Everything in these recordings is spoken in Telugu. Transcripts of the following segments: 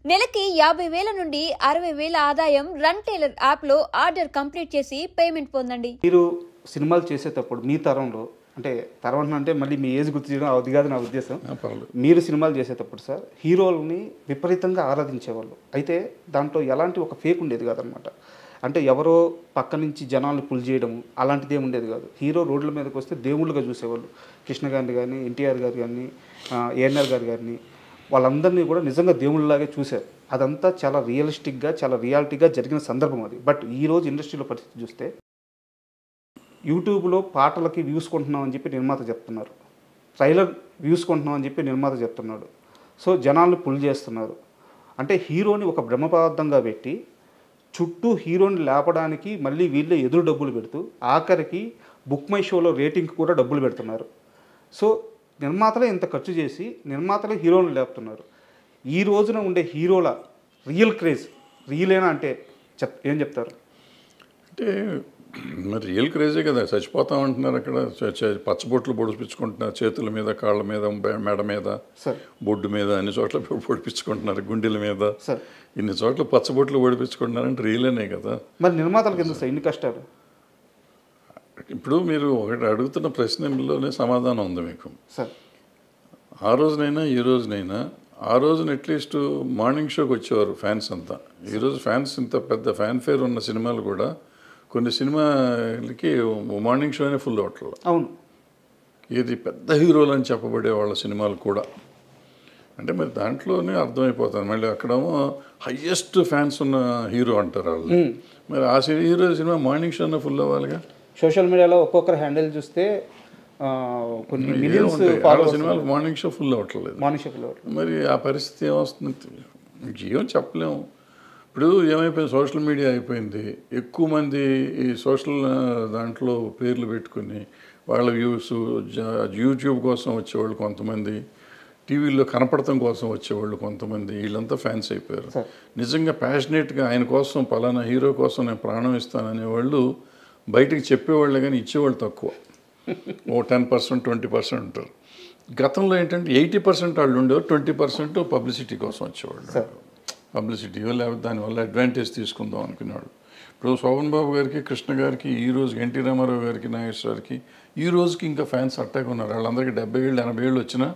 నెలకి 50,000 నుండి 60,000 ఆదాయం రన్ టైలర్ యాప్లో ఆర్డర్ కంప్లీట్ చేసి పేమెంట్ పొందండి. మీరు సినిమాలు చేసేటప్పుడు మీ తరంలో అంటే తరం అంటే మళ్ళీ మీ ఏజ్ గుర్తు చేయడం అది కాదు నా ఉద్దేశం. మీరు సినిమాలు చేసేటప్పుడు సార్ హీరోలని విపరీతంగా ఆరాధించేవాళ్ళు. అయితే దాంట్లో ఎలాంటి ఒక ఫేక్ ఉండేది కాదనమాట. అంటే ఎవరో పక్క నుంచి జనాలు పుల్ చేయడం అలాంటిది ఏమి ఉండేది కాదు. హీరో రోడ్ల మీదకి వస్తే దేవుళ్ళుగా చూసేవాళ్ళు. కృష్ణ గారిని కానీ, ఎన్టీఆర్ గారు కానీ, ఏఎన్ఆర్ గారు కానీ వాళ్ళందరినీ కూడా నిజంగా దేవుళ్ళలాగే చూశారు. అదంతా చాలా రియలిస్టిక్గా, చాలా రియాలిటీగా జరిగిన సందర్భం అది. బట్ ఈరోజు ఇండస్ట్రీలో పరిస్థితి చూస్తే యూట్యూబ్లో పాటలకి వ్యూస్ కొంటున్నామని చెప్పి నిర్మాత చెప్తున్నారు, ట్రైలర్ వ్యూస్ కొంటున్నామని చెప్పి నిర్మాత చెప్తున్నాడు. సో జనాల్ని పుల్ చేస్తున్నారు. అంటే హీరోని ఒక బ్రహ్మపదార్థంగా పెట్టి చుట్టూ హీరోని లేపడానికి మళ్ళీ వీళ్ళే ఎదురు డబ్బులు పెడుతూ ఆఖరికి బుక్ మై షోలో రేటింగ్ కూడా డబ్బులు పెడుతున్నారు. సో నిర్మాతలే ఇంత ఖర్చు చేసి నిర్మాతలే హీరోని లేపుతున్నారు. ఈ రోజున ఉండే హీరోల రియల్ క్రేజ్ రియలేనా అంటే ఏం చెప్తారు? అంటే మరి రియల్ క్రేజే కదా, చచ్చిపోతాం అంటున్నారు అక్కడ. పచ్చబొట్లు పొడిపించుకుంటున్నారు చేతుల మీద, కాళ్ళ మీద, మెడ మీద, బొడ్డు మీద, అన్ని చోట్ల పొడిపించుకుంటున్నారు, గుండెల మీద, ఇన్ని చోట్ల పచ్చబొట్లు పొడిపించుకుంటున్నారంటే రియలేనే కదా. మరి నిర్మాతలకు ఎందుకు సార్ ఇన్ని కష్టాలు? ఇప్పుడు మీరు ఒకటి అడుగుతున్న ప్రశ్నలోనే సమాధానం ఉంది మీకు. ఆ రోజునైనా ఈ రోజునైనా, ఆ రోజున అట్లీస్ట్ మార్నింగ్ షోకి వచ్చేవారు ఫ్యాన్స్ అంతా. ఈరోజు ఫ్యాన్స్ ఇంత పెద్ద ఫ్యాన్ ఫేర్ ఉన్న సినిమాలు కూడా కొన్ని సినిమాలకి మార్నింగ్ షోనే ఫుల్ అవట్లేదు. అవును, ఇది పెద్ద హీరోలు అని చెప్పబడే వాళ్ళ సినిమాలు కూడా. అంటే మరి దాంట్లోనే అర్థమైపోతుంది. మళ్ళీ అక్కడేమో హయ్యెస్ట్ ఫ్యాన్స్ ఉన్న హీరో అంటారు వాళ్ళు. మరి ఆ హీరో సినిమా మార్నింగ్ షోనే ఫుల్ అవ్వాలిగా. సోషల్ మీడియాలో ఒక్కొక్కరు హ్యాండిల్ చూస్తే కొన్ని మిలియన్స్ సినిమాలు మార్నింగ్ షో ఫుల్ అవ్వట్లేదు. మరి ఆ పరిస్థితి ఏమొస్తుంది ఏం చెప్పలేము. ఇప్పుడు ఏమైపోయింది, సోషల్ మీడియా అయిపోయింది. ఎక్కువ మంది ఈ సోషల్ దాంట్లో పేర్లు పెట్టుకుని వాళ్ళ వ్యూస్, యూట్యూబ్ కోసం వచ్చేవాళ్ళు కొంతమంది, టీవీలో కనపడటం కోసం వచ్చేవాళ్ళు కొంతమంది, వీళ్ళంతా ఫ్యాన్స్ అయిపోయారు. నిజంగా ప్యాషనేట్గా ఆయన కోసం, పలానా హీరో కోసం నేను ప్రాణం ఇస్తాననే వాళ్ళు బయటికి చెప్పేవాళ్ళే కానీ ఇచ్చేవాళ్ళు తక్కువ. 10%, 20% ఉంటారు. గతంలో ఏంటంటే 80% వాళ్ళు ఉండేవారు, 20% పబ్లిసిటీ కోసం వచ్చేవాళ్ళు. పబ్లిసిటీ లేకపోతే దానివల్ల అడ్వాంటేజ్ తీసుకుందాం అనుకునేవాడు. ఇప్పుడు శోభన్ బాబు గారికి, కృష్ణ గారికి, ఈ రోజుకి ఎన్టీ రామారావు గారికి, నాగేశ్వరకి ఈ రోజుకి ఇంకా ఫ్యాన్స్ అట్టాగా ఉన్నారు. వాళ్ళందరికీ 70 ఏళ్ళు 80 ఏళ్ళు వచ్చినా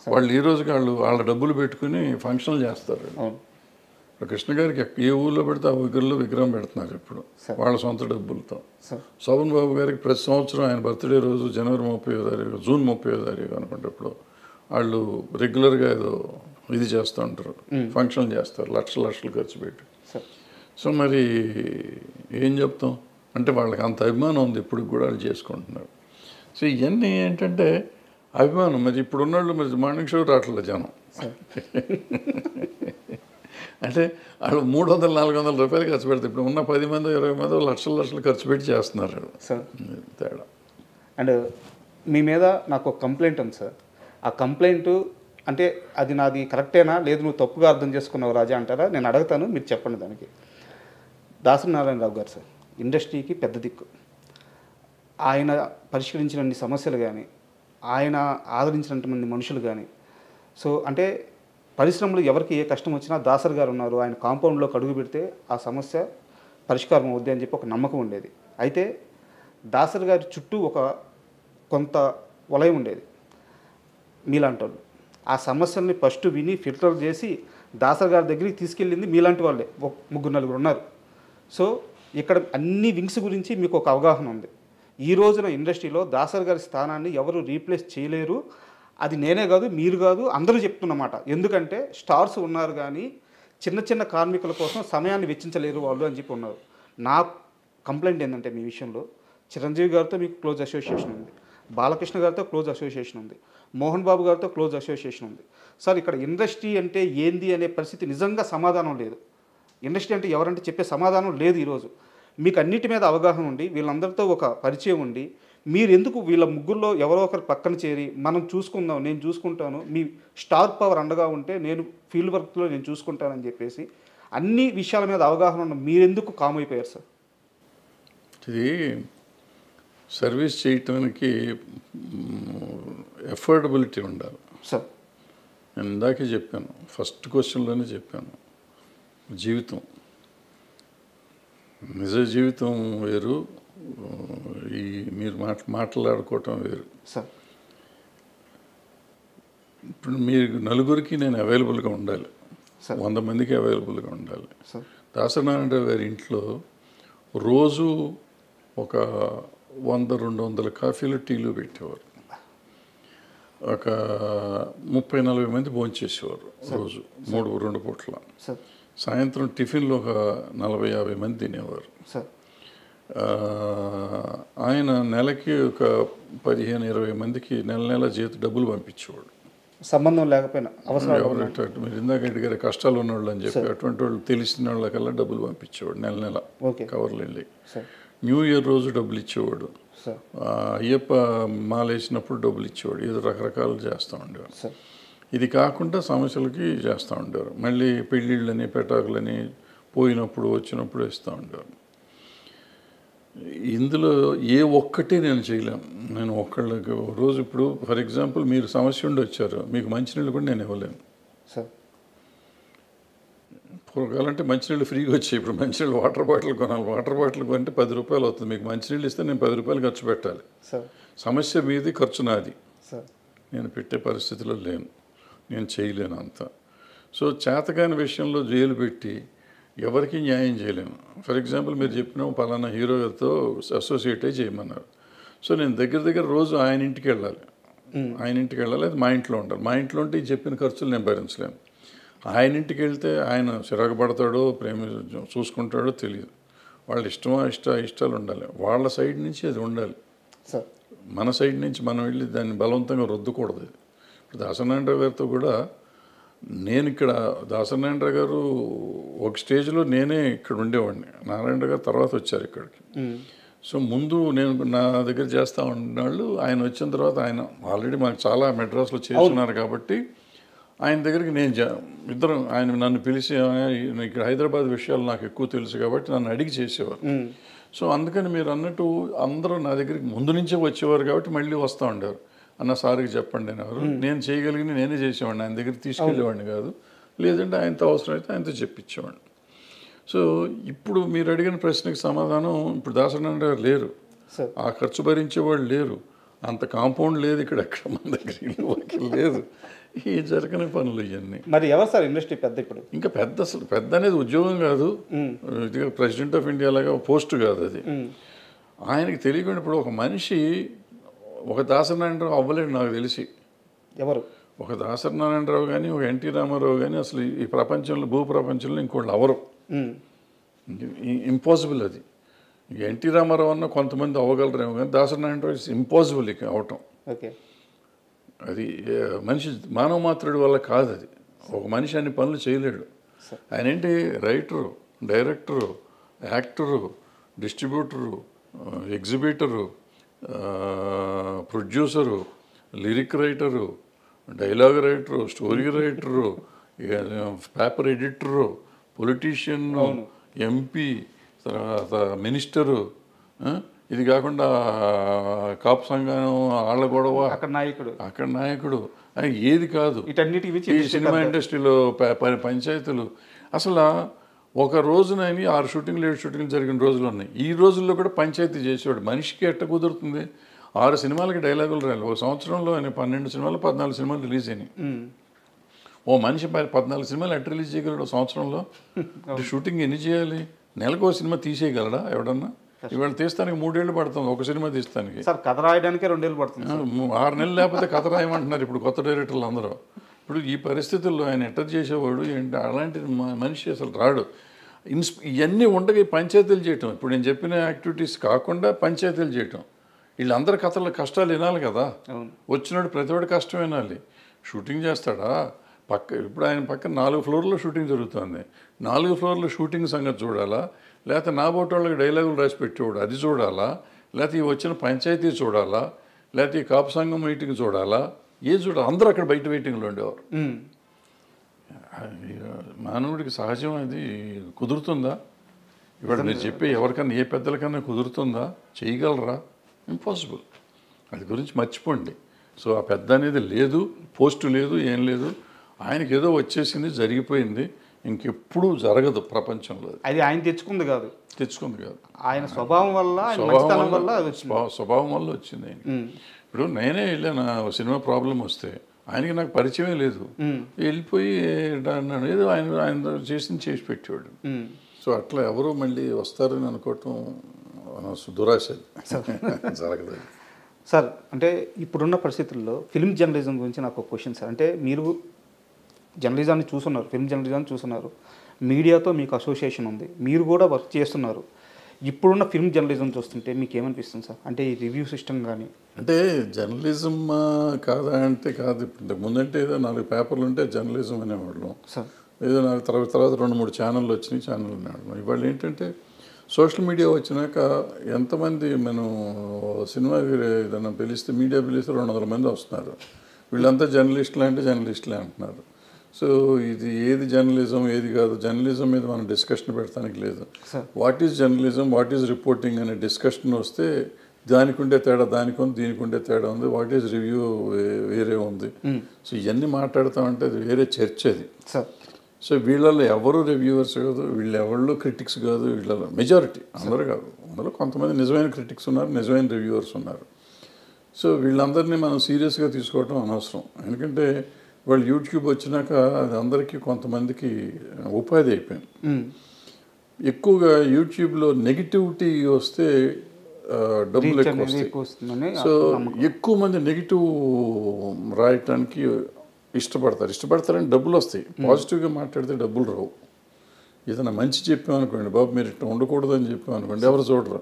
వాళ్ళు ఈ రోజుకి వాళ్ళ డబ్బులు పెట్టుకుని ఫంక్షన్లు చేస్తారు. కృష్ణ గారికి ఏ ఊళ్ళో పెడితే ఆ ఊరిలో విగ్రహం పెడుతున్నారు ఇప్పుడు వాళ్ళ సొంత డబ్బులతో. శోభన్ బాబు గారికి ప్రతి సంవత్సరం ఆయన బర్త్డే రోజు జనవరి 30వ తారీఖు, జూన్ 30వ తారీఖు అనుకుంటే ఇప్పుడు వాళ్ళు రెగ్యులర్గా ఏదో ఇది చేస్తూ ఉంటారు, ఫంక్షన్లు చేస్తారు, లక్షలు ఖర్చు పెట్టి. సో మరి ఏం చెప్తాం అంటే వాళ్ళకి అంత అభిమానం ఉంది, ఇప్పుడు కూడా వాళ్ళు చేసుకుంటున్నారు. సో ఇవన్నీ ఏంటంటే అభిమానం. మరి ఇప్పుడు ఉన్నవాళ్ళు మరి మార్నింగ్ షో రావట్లేదు జనం. అంటే వాళ్ళు 300-400 రూపాయలు ఖర్చు పెడతారు. ఇప్పుడు ఉన్న 10 మంది 20 మంది లక్షలు ఖర్చు పెట్టి చేస్తున్నారు సార్. తేడా. అండ్ మీ మీద నాకు ఒక కంప్లైంట్ ఉంది సార్. ఆ కంప్లైంట్ అంటే అది నాది కరెక్టేనా లేదు నువ్వు తప్పుగా అర్థం చేసుకున్నావు రాజా అంటారా? నేను అడుగుతాను, మీరు చెప్పండి దానికి. దాసరి నారాయణరావు గారు సార్ ఇండస్ట్రీకి పెద్ద దిక్కు. ఆయన పరిష్కరించినన్ని సమస్యలు కానీ, ఆయన ఆదరించినటువంటి మనుషులు కానీ, సో అంటే పరిశ్రమలో ఎవరికి ఏ కష్టం వచ్చినా దాసరి గారు ఉన్నారు, ఆయన కాంపౌండ్లోకి అడుగు పెడితే ఆ సమస్య పరిష్కారం అవుద్ది అని చెప్పి ఒక నమ్మకం ఉండేది. అయితే దాసరి గారి చుట్టూ కొంత వలయం ఉండేది మీలాంటి వాళ్ళు. ఆ సమస్యల్ని ఫస్ట్ విని ఫిల్టర్ చేసి దాసరి గారి దగ్గరికి తీసుకెళ్ళింది మీలాంటి వాళ్ళే, 3-4 ఉన్నారు. సో ఇక్కడ అన్ని వింగ్స్ గురించి మీకు ఒక అవగాహన ఉంది. ఈ రోజున ఇండస్ట్రీలో దాసరి గారి స్థానాన్ని ఎవరు రీప్లేస్ చేయలేరు. అది నేనే కాదు, మీరు కాదు, అందరూ చెప్తున్నమాట. ఎందుకంటే స్టార్స్ ఉన్నారు కానీ చిన్న కార్మికుల కోసం సమయాన్ని వెచ్చించలేరు వాళ్ళు అని చెప్పి ఉన్నారు. నా కంప్లైంట్ ఏంటంటే మీ విషయంలో చిరంజీవి గారితో మీకు క్లోజ్ అసోసియేషన్ ఉంది, బాలకృష్ణ గారితో క్లోజ్ అసోసియేషన్ ఉంది, మోహన్ బాబు గారితో క్లోజ్ అసోసియేషన్ ఉంది. సార్ ఇక్కడ ఇండస్ట్రీ అంటే ఏంది అనే పరిస్థితి నిజంగా సమాధానం లేదు. ఇండస్ట్రీ అంటే ఎవరంటే చెప్పే సమాధానం లేదు. ఈరోజు మీకు అన్నిటి మీద అవగాహన ఉండి వీళ్ళందరితో ఒక పరిచయం ఉండి మీరు ఎందుకు వీళ్ళ ముగ్గురులో ఎవరో ఒకరు పక్కన చేరి మనం చూసుకుందాం, నేను చూసుకుంటాను, మీ స్టార్ పవర్ అండగా ఉంటే నేను ఫీల్డ్ వర్క్లో నేను చూసుకుంటానని చెప్పేసి అన్ని విషయాల మీద అవగాహన ఉన్న మీరెందుకు కామ్ అయిపోయారు సార్? ఇది సర్వీస్ చేయటానికి ఎఫోర్డబిలిటీ ఉండాలి సార్. నేను ఇందాకే చెప్పాను, ఫస్ట్ క్వశ్చన్లోనే చెప్పాను. జీవితం, నిజ జీవితం వేరు, ఈ మీరు మాట్లాడుకోవటం వేరు. సార్ ఇప్పుడు మీరు నలుగురికి నేను అవైలబుల్గా ఉండాలి, 100 మందికి అవైలబుల్గా ఉండాలి. దాసనారాయణరావు గారి ఇంట్లో రోజు ఒక 100-200 కాఫీలు టీలు పెట్టేవారు. ఒక 30-40 మంది భోంచేసేవారు రోజు, 2 పూట్ల. సాయంత్రం టిఫిన్లో ఒక 40-50 మంది తినేవారు. ఆయన నెలకి ఒక 15-20 మందికి నెల జీతం డబ్బులు పంపించేవాడు, సంబంధం లేకపోయినా. అవసరం మీరు ఇందాక అడిగారు కష్టాలు ఉన్నవాళ్ళు అని చెప్పి, అటువంటి వాళ్ళు తెలిసిన వాళ్ళకల్లా డబ్బులు పంపించేవాడు నెల కవర్లు వెళ్ళి. న్యూ ఇయర్ రోజు డబ్బులు ఇచ్చేవాడు, అయ్యప్ప మాలేసినప్పుడు డబ్బులు ఇచ్చేవాడు, ఏదో రకరకాలు చేస్తూ ఉండేవారు. ఇది కాకుండా సమస్యలకి చేస్తూ ఉండేవారు. మళ్ళీ పెళ్ళిళ్ళని పెటాకులని పోయినప్పుడు వచ్చినప్పుడు ఇస్తూ ఉండేవారు. ఇందులో ఏ ఒక్కటి నేను చేయలేను. నేను ఒక్కళ్ళకి రోజు, ఇప్పుడు ఫర్ ఎగ్జాంపుల్ మీరు సమస్య ఉండి వచ్చారు, మీకు మంచినీళ్ళు కూడా నేను ఇవ్వలేను సార్. పూర్వకాలంటే మంచినీళ్ళు ఫ్రీగా వచ్చాయి, ఇప్పుడు మంచినీళ్ళు వాటర్ బాటిల్ కొనాలి. వాటర్ బాటిల్ కొంటే 10 రూపాయలు అవుతుంది, మీకు మంచినీళ్ళు ఇస్తే నేను 10 రూపాయలు ఖర్చు పెట్టాలి. సమస్య మీది, ఖర్చు నాది. నేను పెట్టే పరిస్థితిలో లేను, నేను చేయలేను అంత. సో చేతకాని విషయంలో జైలు పెట్టి ఎవరికి న్యాయం చేయలేను. ఫర్ ఎగ్జాంపుల్ మీరు చెప్పిన పలానా హీరో గారితో అసోసియేట్ అయ్యి చేయమన్నారు. సో నేను దగ్గర రోజు ఆయన ఇంటికి వెళ్ళాలి, అది మా ఇంట్లో ఉండాలి. మా ఇంట్లో ఉంటే చెప్పిన ఖర్చులు నేను భరించలేను. ఆయన ఇంటికి వెళ్తే ఆయన చిరాకు పడతాడో చూసుకుంటాడో తెలియదు. వాళ్ళ ఇష్టాలు ఉండాలి, వాళ్ళ సైడ్ నుంచి అది ఉండాలి. మన సైడ్ నుంచి మనం వెళ్ళి దాన్ని బలవంతంగా రుద్దకూడదు. ఇప్పుడు దాసనారాయణరావు గారితో కూడా నేను ఇక్కడ, దాసనారాయణరావు గారు ఒక స్టేజ్లో నేనే ఇక్కడ ఉండేవాడిని, నారాయణరావు గారు తర్వాత వచ్చారు ఇక్కడికి. సో ముందు నేను నా దగ్గర చేస్తూ ఉన్నవాళ్ళు, ఆయన వచ్చిన తర్వాత ఆయన ఆల్రెడీ మాకు చాలా మెడ్రాస్లో చేస్తున్నారు కాబట్టి ఆయన దగ్గరికి నేను ఇద్దరం, ఆయన నన్ను పిలిచి ఇక్కడ హైదరాబాద్ విషయాలు నాకు ఎక్కువ తెలుసు కాబట్టి నన్ను అడిగి చేసేవారు. సో అందుకని మీరు అన్నట్టు అందరూ నా దగ్గరికి ముందు నుంచే వచ్చేవారు కాబట్టి మళ్ళీ వస్తూ ఉండేవారు. అన్న సార్కి చెప్పండి అనేవారు. నేను చేయగలిగిన నేనే చేసేవాడిని, ఆయన దగ్గరికి తీసుకెళ్ళేవాడిని కాదు. లేదంటే ఆయనతో అవసరం అయితే ఆయనతో చెప్పించేవాడిని. సో ఇప్పుడు మీరు అడిగిన ప్రశ్నకి సమాధానం, ఇప్పుడు దాసనారాయణరావు లేరు, ఆ ఖర్చు భరించేవాళ్ళు లేరు, అంత కాంపౌండ్ లేదు ఇక్కడ, ఎక్కడ మన దగ్గర ఇల్లు లేదు, ఈ జరగని పనులు ఇవన్నీ. మరి ఎవరు సార్ ఇండస్ట్రీ పెద్ద? ఇప్పుడు ఇంకా అసలు పెద్ద అనేది ఉద్యోగం కాదు, ఇది ప్రెసిడెంట్ ఆఫ్ ఇండియా లాగా పోస్ట్ కాదు అది. ఆయనకి తెలియకుండా ఇప్పుడు ఒక మనిషి ఒక దాసనారాయణరావు అవ్వలేడు నాకు తెలిసి. ఎవరు? ఒక దాసనారాయణరావు కానీ, ఒక ఎన్టీ రామారావు కానీ అసలు ఈ ప్రపంచంలో, భూప్రపంచంలో ఇంకోళ్ళు అవరు, ఇంపాసిబుల్ అది. ఎన్టీ రామారావు అన్న కొంతమంది అవ్వగలరేమో కానీ దాసనారాయణరావు ఇట్స్ ఇంపాసిబుల్ ఇక అవటం. అది మనిషి మానవ మాత్రుడి వల్ల కాదు అది. ఒక మనిషి అన్ని పనులు చేయలేడు. ఆయన ఏంటి, writer, director, actor, distributor, exhibitor, producer, lyric writer, dialogue writer, story writer, paper editor, politician, MP, తర్వాత మినిస్టరు, ఇది కాకుండా కాపు సంఘం, ఆళ్ళ గొడవ, అక్కడ నాయకుడు, ఏది కాదు. ఈ సినిమా ఇండస్ట్రీలో పంచాయతీలు, అసలు ఒక రోజున 6 షూటింగ్లు 7 షూటింగ్లు జరిగిన రోజులు ఉన్నాయి. ఈ రోజుల్లో కూడా పంచాయతీ చేసేవాడు. మనిషికి ఎట్ట కుదురుతుంది? 6 సినిమాలకి డైలాగులు రాయాలి. ఒక సంవత్సరంలో ఆయన 12 సినిమాలు 14 సినిమాలు రిలీజ్ అయినాయి. ఓ మనిషి 14 సినిమాలు ఎట్ట రిలీజ్ చేయగలడు సంవత్సరంలో? షూటింగ్ ఎన్ని చేయాలి? నెలకు ఒక సినిమా తీసేయగలడా ఎవడన్నా? ఇవాళ తీస్తానికి 3 ఏళ్ళు పడుతుంది ఒక సినిమా తీస్తానికి. కథ రాయడానికే 2 ఏళ్ళు పడుతుంది. 6 నెలలు లేకపోతే కథ రాయమంటున్నారు ఇప్పుడు కొత్త డైరెక్టర్లు అందరూ. ఇప్పుడు ఈ పరిస్థితుల్లో ఆయన ఎట్ట చేసేవాడు ఏంటి? అలాంటి మనిషి అసలు రాడు. ఇవన్నీ ఉండగా పంచాయతీలు చేయటం, ఇప్పుడు నేను చెప్పిన యాక్టివిటీస్ కాకుండా పంచాయతీలు చేయటం, వీళ్ళందరి కష్టాలు వినాలి కదా. వచ్చినాడు ప్రతివాడి కష్టం వినాలి. షూటింగ్ చేస్తాడా? ఇప్పుడు ఆయన పక్కన 4 ఫ్లోర్లో షూటింగ్ జరుగుతుంది. 4 ఫ్లోర్లో షూటింగ్ సంగతి చూడాలా, లేకపోతే నా బోటి వాళ్ళకి డైలాగులు రాసి పెట్టేవాడు అది చూడాలా, లేకపోతే ఈ వచ్చిన పంచాయతీ చూడాలా, లేకపోతే ఈ కాపు సంఘం మీటింగ్ చూడాలా, ఏది చూడాలి? అందరూ అక్కడ బయట వెయిటింగ్లో ఉండేవారు. మానవుడికి సహజం అది కుదురుతుందా? ఇవాళ మీరు చెప్పే ఎవరికన్నా, ఏ పెద్దలకన్నా కుదురుతుందా? చేయగలరా? ఇంపాసిబుల్. అది గురించి మర్చిపోండి. సో ఆ పెద్ద అనేది లేదు, పోస్టు లేదు, ఏం లేదు. ఆయనకి ఏదో వచ్చేసింది, జరిగిపోయింది. ఇంకెప్పుడు జరగదు ప్రపంచంలో. అది ఆయన తెచ్చుకుంది కాదు, ఆయన స్వభావం వల్ల, స్వభావం వల్ల వచ్చింది ఆయన. ఇప్పుడు నేనే వెళ్ళాను, సినిమా ప్రాబ్లం వస్తే ఆయనకి నాకు పరిచయమే లేదు, వెళ్ళిపోయి ఏదో ఆయన చేసి పెట్టేవాడు. సో అట్లా ఎవరు మళ్ళీ వస్తారని అనుకోవటం దురాశ, జరగదు. సార్ అంటే ఇప్పుడున్న పరిస్థితుల్లో ఫిల్మ్ జర్నలిజం గురించి నాకు ఒక క్వశ్చన్ సార్. అంటే మీరు జర్నలిజాన్ని చూస్తున్నారు, ఫిల్మ్ జర్నలిజాన్ని చూస్తున్నారు, మీడియాతో మీకు అసోసియేషన్ ఉంది, మీరు కూడా వర్క్ చేస్తున్నారు. ఇప్పుడున్న ఫిల్మ్ జర్నలిజం చూస్తుంటే మీకు ఏమనిపిస్తుంది సార్? అంటే ఈ రివ్యూ సిస్టమ్ కానీ, అంటే జర్నలిజం కాదా అంటే కాదు. ఇప్పుడు ముందంటే ఏదో 4 పేపర్లు ఉంటే జర్నలిజం అనేవాళ్ళం సార్, ఏదో నాకు తర్వాత 2-3 ఛానళ్ళు వచ్చినాయి, ఛానల్ అనేవాళ్ళం. ఇవాళ ఏంటంటే సోషల్ మీడియా వచ్చినాక ఎంతమంది మనం సినిమా ఏదైనా పిలిస్తే, మీడియా పిలిస్తే 200 మంది వస్తున్నారు. వీళ్ళంతా జర్నలిస్టులు అంటే జర్నలిస్టులే అంటున్నారు. సో ఇది ఏది జర్నలిజం ఏది కాదు, జర్నలిజం మీద మనం డిస్కషన్ పెడతానికి లేదు. What is journalism, what is reporting అనే డిస్కషన్ వస్తే దానికి ఉండే తేడా దానికి ఉంది, దీనికి ఉండే తేడా ఉంది, వాట్ ఈజ్ రివ్యూ వేరే ఉంది. సో ఇవన్నీ మాట్లాడతామంటే అది వేరే చర్చ అది. సో వీళ్ళలో ఎవరు రివ్యూవర్స్ కాదు, వీళ్ళు ఎవరు క్రిటిక్స్ కాదు, వీళ్ళలో మెజారిటీ, అందరూ కాదు, అందులో కొంతమంది నిజమైన క్రిటిక్స్ ఉన్నారు, నిజమైన రివ్యూవర్స్ ఉన్నారు. సో వీళ్ళందరినీ మనం సీరియస్గా తీసుకోవటం అనవసరం. ఎందుకంటే వాళ్ళు యూట్యూబ్ వచ్చినాక అది అందరికీ కొంతమందికి ఉపాధి అయిపోయింది. ఎక్కువగా యూట్యూబ్లో నెగిటివిటీ వస్తే డబ్బులు ఎక్కువ వస్తాయి. సో ఎక్కువ మంది నెగిటివ్ రాయటానికి ఇష్టపడతారని డబ్బులు వస్తాయి. పాజిటివ్గా మాట్లాడితే డబ్బులు రావు. ఏదైనా మంచి చెప్పామనుకోండి, బాబు మీరు ఇట్లా ఉండకూడదు అని చెప్పామనుకోండి, ఎవరు చూడరు.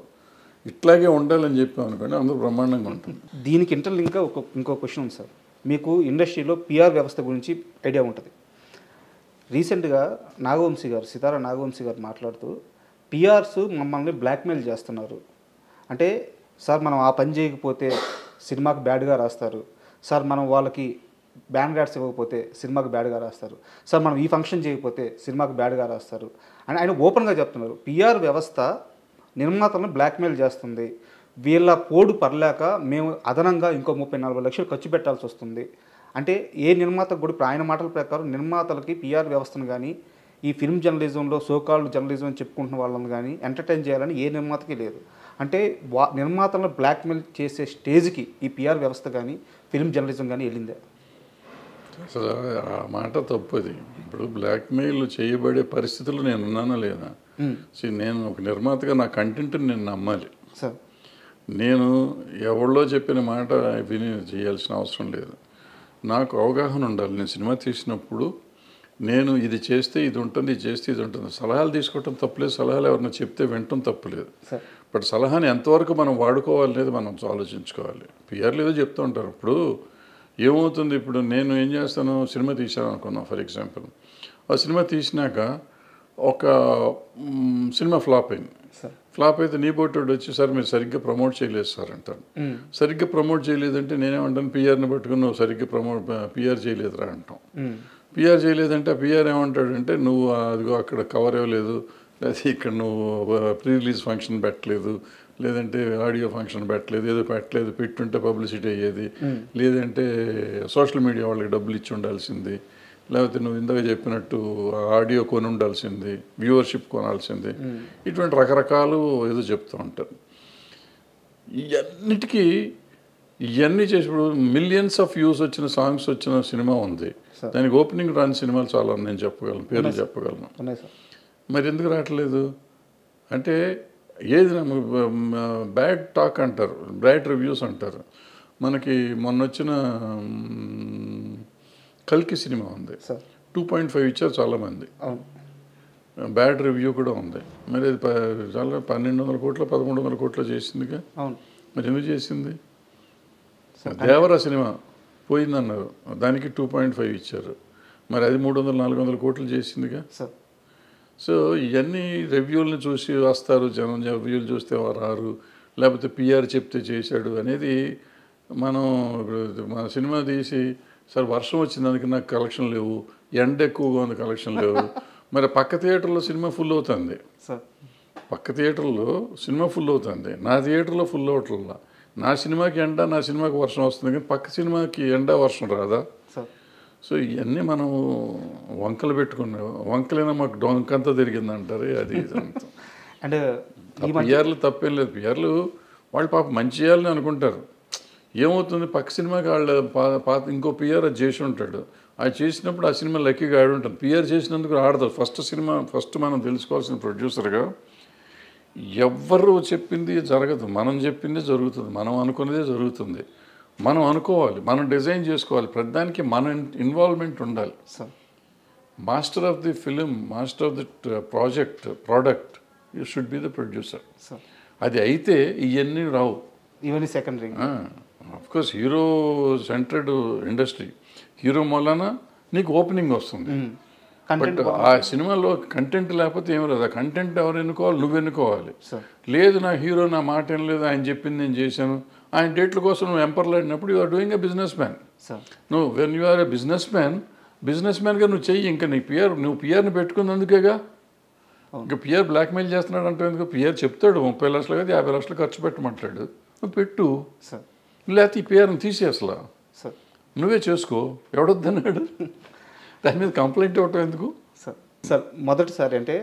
ఇట్లాగే ఉండాలని చెప్పామనుకోండి, అందరూ బ్రహ్మాండంగా ఉంటుంది. దీనికి ఇంటర్లింక్గా ఇంకో క్వశ్చన్ ఉంది సార్. మీకు ఇండస్ట్రీలో పిఆర్ వ్యవస్థ గురించి ఐడియా ఉంటుంది. రీసెంట్గా సితారా నాగవంశీ గారు మాట్లాడుతూ పిఆర్స్ మమ్మల్ని బ్లాక్మెయిల్ చేస్తున్నారు. అంటే సార్ మనం ఆ పని చేయకపోతే సినిమాకి బ్యాడ్గా రాస్తారు, సార్ మనం వాళ్ళకి బ్యాన్ కార్డ్స్ ఇవ్వకపోతే సినిమాకి బ్యాడ్గా రాస్తారు, సార్ మనం ఈ ఫంక్షన్ చేయకపోతే సినిమాకి బ్యాడ్గా రాస్తారు అని ఆయన ఓపెన్గా చెప్తున్నారు. పిఆర్ వ్యవస్థ నిర్మాతలను బ్లాక్మెయిల్ చేస్తుంది, వీళ్ళ పోడు పర్లేక మేము అదనంగా ఇంకో 30-40 లక్షలు ఖర్చు పెట్టాల్సి వస్తుంది. అంటే ఏ నిర్మాతకు కూడా ఆయన మాటల ప్రకారం నిర్మాతలకి పిఆర్ వ్యవస్థను కానీ, ఈ ఫిల్మ్ జర్నలిజంలో సోకాల్డ్ జర్నలిజం అని చెప్పుకుంటున్న వాళ్ళని కానీ ఎంటర్టైన్ చేయాలని ఏ నిర్మాతకి లేదు. అంటే నిర్మాతలను బ్లాక్మెయిల్ చేసే స్టేజ్కి ఈ పిఆర్ వ్యవస్థ కానీ ఫిల్మ్ జర్నలిజం కానీ వెళ్ళిందే? అసలు ఆ మాట తప్పది. ఇప్పుడు బ్లాక్మెయిల్ చేయబడే పరిస్థితులు నేను ఉన్నానా లేదా? నేను ఒక నిర్మాతగా నా కంటెంట్ని నేను నమ్మాలి. సార్ నేను ఎవరిలో చెప్పిన మాట విని చేయాల్సిన అవసరం లేదు. నాకు అవగాహన ఉండాలి. నేను సినిమా తీసినప్పుడు నేను ఇది చేస్తే ఇది ఉంటుంది, ఇది చేస్తే ఇది ఉంటుంది. సలహాలు తీసుకోవటం తప్పులేదు, సలహాలు ఎవరైనా చెప్తే వినటం తప్పులేదు. బట్ సలహాని ఎంతవరకు మనం వాడుకోవాలి అనేది మనం ఆలోచించుకోవాలి. పిఆర్లు ఏదో చెప్తూ ఉంటారు. ఇప్పుడు ఏమవుతుంది, ఇప్పుడు నేను ఏం చేస్తాను, సినిమా తీసాను అనుకున్నాను ఫర్ ఎగ్జాంపుల్. ఆ సినిమా తీసినాక ఒక సినిమా ఫ్లాప్ అయింది. ఫ్లాప్ అయితే నీ బోటోడు వచ్చి సార్ మీరు సరిగ్గా ప్రమోట్ చేయలేదు సార్ అంటాను. సరిగ్గా ప్రమోట్ చేయలేదంటే నేనేమంటాను, పిఆర్ని పట్టుకుని నువ్వు సరిగ్గా పిఆర్ చేయలేదురా అంటాం. పిఆర్ చేయలేదంటే ఆ పిఆర్ ఏమంటాడంటే నువ్వు అదిగో అక్కడ కవర్ ఇవ్వలేదు, లేదా ఇక్కడ నువ్వు ప్రీ రిలీజ్ ఫంక్షన్ పెట్టలేదు, లేదంటే ఆడియో ఫంక్షన్ పెట్టలేదు, ఏదో పెట్టలేదు, పెట్టుంటే పబ్లిసిటీ అయ్యేది, లేదంటే సోషల్ మీడియా వాళ్ళకి డబ్బులు ఇచ్చి ఉండాల్సింది, లేకపోతే నువ్వు ఇందాక చెప్పినట్టు ఆడియో కొని ఉండాల్సింది, వ్యూవర్షిప్ కొనాల్సింది, ఇటువంటి రకరకాలు ఏదో చెప్తూ ఉంటారు. ఇవన్నీ చేసినప్పుడు మిలియన్స్ ఆఫ్ వ్యూస్ వచ్చిన సాంగ్స్ వచ్చిన సినిమా ఉంది, దానికి ఓపెనింగ్ రాని సినిమాలు చాలా నేను చెప్పగలను, పేర్లు చెప్పగలను. మరి ఎందుకు రావట్లేదు అంటే ఏది బ్యాడ్ టాక్ అంటారు, బ్యాడ్ రివ్యూస్ అంటారు. మనకి మొన్న వచ్చిన కల్కి సినిమా ఉంది, 2.5 ఇచ్చారు చాలామంది, బ్యాడ్ రివ్యూ కూడా ఉంది. మరి అది చాలా 1200 కోట్లు 1300 కోట్లు చేసిందిగా. మరి ఎందుకు చేసింది? దేవరా సినిమా పోయిందన్నారు, దానికి 2.5 ఇచ్చారు, మరి అది 300-400 కోట్లు చేసిందిగా. సో ఇవన్నీ రివ్యూలను చూసి వస్తారు జనం, రివ్యూలు చూస్తే రారు, లేకపోతే పిఆర్ చెప్తే చేశాడు అనేది. మనం మన సినిమా తీసి సార్ వర్షం వచ్చింది అందుకే నాకు కలెక్షన్ లేవు, ఎండ ఎక్కువగా ఉంది కలెక్షన్ లేవు, మరి పక్క థియేటర్లో సినిమా ఫుల్ అవుతుంది, పక్క థియేటర్లో సినిమా ఫుల్ అవుతుంది, నా థియేటర్లో ఫుల్ అవట్లా. నా సినిమాకి ఎండ, నా సినిమాకి వర్షం వస్తుంది, కానీ పక్క సినిమాకి ఎండ వర్షం రాదా? సో ఇవన్నీ మనం వంకలు పెట్టుకున్నాం, వంకలైనా మాకు డొంకంతా తిరిగింది అంటారు. అది అంటే పిఆర్లు తప్పేం లేదు. పిఆర్లు వాళ్ళు పాప మంచి చేయాలని అనుకుంటారు. ఏమవుతుంది, పక్క సినిమాకి వాళ్ళు పాత ఇంకో పిఆర్ అది చేసి ఉంటాడు. అది చేసినప్పుడు ఆ సినిమా లక్కీగా ఆడి ఉంటుంది. పిఆర్ చేసినందుకు ఆడతారు. ఫస్ట్ మనం తెలుసుకోవాల్సిన ప్రొడ్యూసర్గా ఎవ్వరు చెప్పింది జరగదు, మనం చెప్పింది జరుగుతుంది, మనం అనుకున్నదే జరుగుతుంది. మనం అనుకోవాలి, మనం డిజైన్ చేసుకోవాలి, ప్రతిదానికి మన ఇన్వాల్వ్మెంట్ ఉండాలి. Master of the film, master of the product you should be the producer. అది అయితే ఇవన్నీ రావు, ఇవన్నీ secondary. Of course hero centred industry, hero మూలన నీకు ఓపెనింగ్ వస్తుంది. బట్ ఆ సినిమాలో కంటెంట్ లేకపోతే ఏమి లేదు. ఆ కంటెంట్ ఎవరు ఎన్నుకోవాలి, నువ్వు ఎన్నుకోవాలి. లేదు నా హీరో నా మాట ఏం లేదు, ఆయన చెప్పింది నేను చేశాను, ఆయన డేట్ల కోసం నువ్వు ఎంపర్లాడినప్పుడు you are doing a business man. నువ్వు when you are a business మ్యాన్గా నువ్వు చెయ్యి. ఇంకా నీ నువ్వు పిఆర్ని పెట్టుకున్నందుకేగా. ఇంకా పిఆర్ బ్లాక్మెయిల్ చేస్తున్నాడు అంటే ఎందుకు? పిఆర్ చెప్తాడు 30 లక్షలు కదా 50 లక్షలు ఖర్చు పెట్టమంటాడు, నువ్వు పెట్టు. లేకపోతే ఈ పిఆర్ని తీసి అసలు నువ్వే చేసుకో, ఎవడొద్దన్నాడు? దాని మీద కంప్లైంట్ ఇవ్వటం ఎందుకు? సార్ మొదటిసారి అంటే